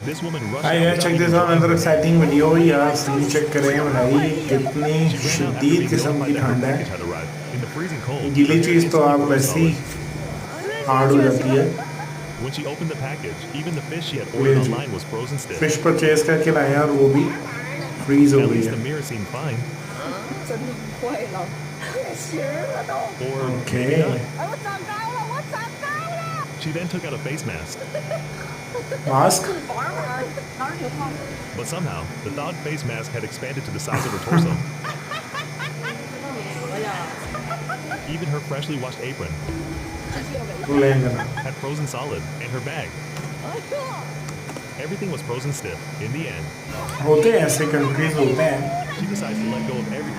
This woman rushed hi out यार, without check even this out, drying another her. exciting video यार। Scene check करें भाई, कितनी She ran out after शदीद being किस्म की notified that her ठंड है। package had arrived. In the freezing cold, her गीली hair चीज़ तो instantly आप froze वैसे ही solid. हार्ड हो जाती है। When she opened the package, even the fish she had ले ordered जी, online was frozen stiff. Fish purchase करके लाए हैं और वो भी फ्रीज हो At गई least है। the mirror seemed fine. 真的不会了，也行了都。 Or Okay. maybe not. 哎，我长高了，我长高了。 She then took out a face mask. Mask But somehow, the thawed face mask had expanded to the size of her torso. Even her freshly washed apron लेंगे ना। had frozen solid, and her bag. Everything was frozen stiff. In the end, होते हैं ऐसे countries होते हैं। she decides to let go of everything.